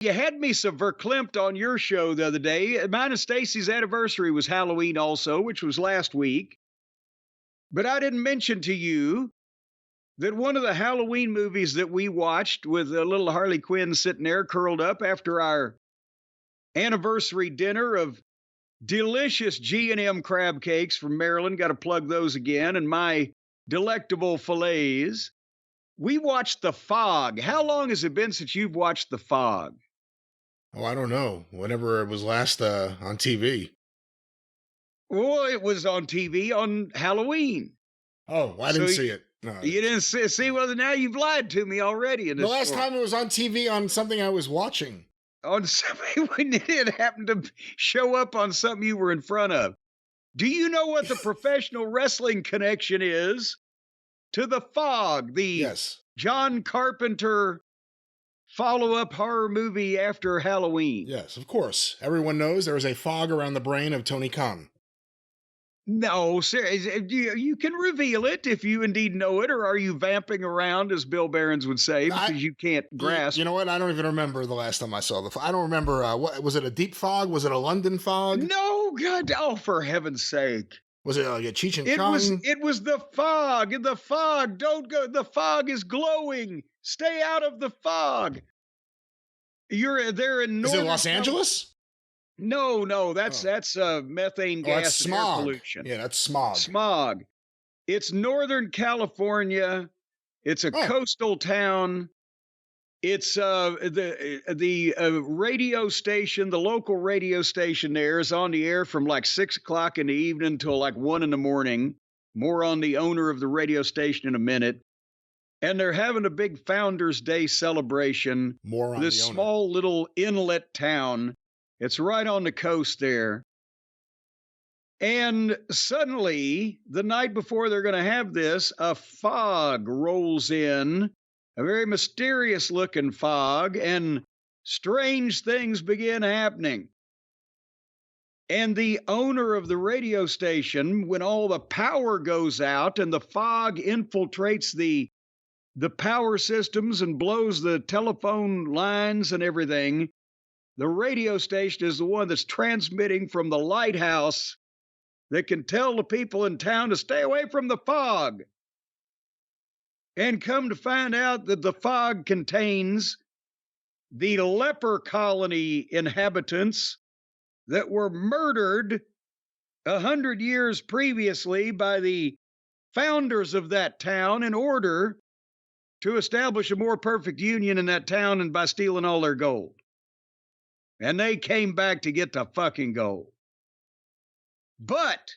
You had me so verklempt on your show the other day. Mine and Stacy's anniversary was Halloween also, which was last week. But I didn't mention to you that one of the Halloween movies that we watched with a little Harley Quinn sitting there curled up after our anniversary dinner of delicious G&M crab cakes from Maryland. Got to plug those again. And my delectable fillets. We watched The Fog. How long has it been since you've watched The Fog? Oh, I don't know. Whenever it was last on TV. Well, it was on TV on Halloween. Oh, I didn't see it. No. You didn't see? Well, now you've lied to me already. The last time it was on TV on something I was watching. On something when it happened to show up on something you were in front of. Do you know what the professional wrestling connection is to The Fog, the John Carpenter follow-up horror movie after Halloween? Yes, of course. Everyone knows there is a fog around the brain of Tony Khan. No, sir. You can reveal it if you indeed know it, or are you vamping around, as Bill Barons would say, because you can't grasp? You know what? I don't even remember the last time I saw the fog. I don't remember. What was it? A deep fog? Was it a London fog? No, God! Oh, for heaven's sake! Was it like a Cheech and Chong? It was the fog. The fog. Don't go. The fog is glowing. Stay out of the fog. You're there in Northern. Is it Los Angeles? No, that's methane gas that's and air smog. pollution. Yeah, that's smog. Smog. It's Northern California. It's a coastal town. It's the radio station, the local radio station there is on the air from like 6 o'clock in the evening till like 1 in the morning. More on the owner of the radio station in a minute. And they're having a big Founders Day celebration. More on this the owner. Small little inlet town. It's right on the coast there. And suddenly, the night before they're going to have this, a fog rolls in, a very mysterious looking fog, and strange things begin happening. And the owner of the radio station, when all the power goes out and the fog infiltrates the power systems and blows the telephone lines and everything, the radio station is the one that's transmitting from the lighthouse that can tell the people in town to stay away from the fog. And come to find out that the fog contains the leper colony inhabitants that were murdered 100 years previously by the founders of that town in order to establish a more perfect union in that town and by stealing all their gold. And they came back to get the fucking gold. But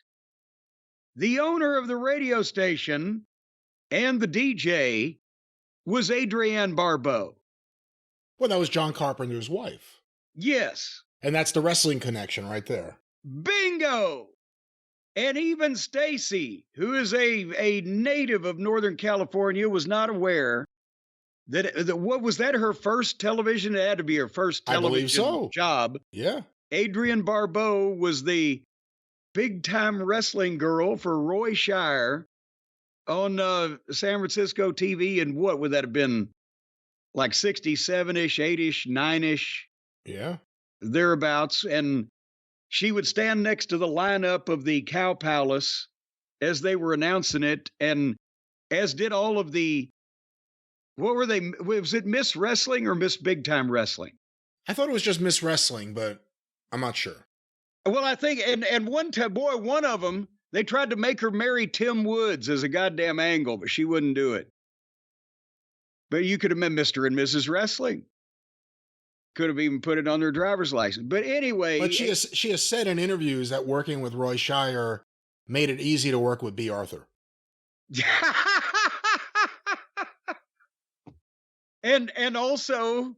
the owner of the radio station and the DJ was Adrienne Barbeau. Well, that was John Carpenter's wife. Yes. And that's the wrestling connection right there. Bingo! And even Stacy, who is a native of Northern California, was not aware that what was that her first television? It had to be her first television job. Yeah. Adrienne Barbeau was the big-time wrestling girl for Roy Shire on San Francisco TV. And what would that have been? Like 67-ish, 8-ish, 9-ish. Yeah. Thereabouts. And she would stand next to the lineup of the Cow Palace as they were announcing it, and as did all of the, what were they? Was it Miss Wrestling or Miss Big Time Wrestling? I thought it was just Miss Wrestling, but I'm not sure. Well, I think, and one time, boy, one of them, they tried to make her marry Tim Woods as a goddamn angle, but she wouldn't do it. But you could have been Mr. and Mrs. Wrestling. Could have even put it on their driver's license. But anyway. But she has said in interviews that working with Roy Shire made it easy to work with B. Arthur. And also,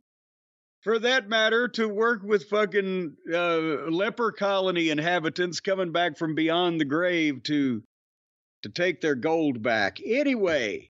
for that matter, to work with fucking leper colony inhabitants coming back from beyond the grave to take their gold back. Anyway,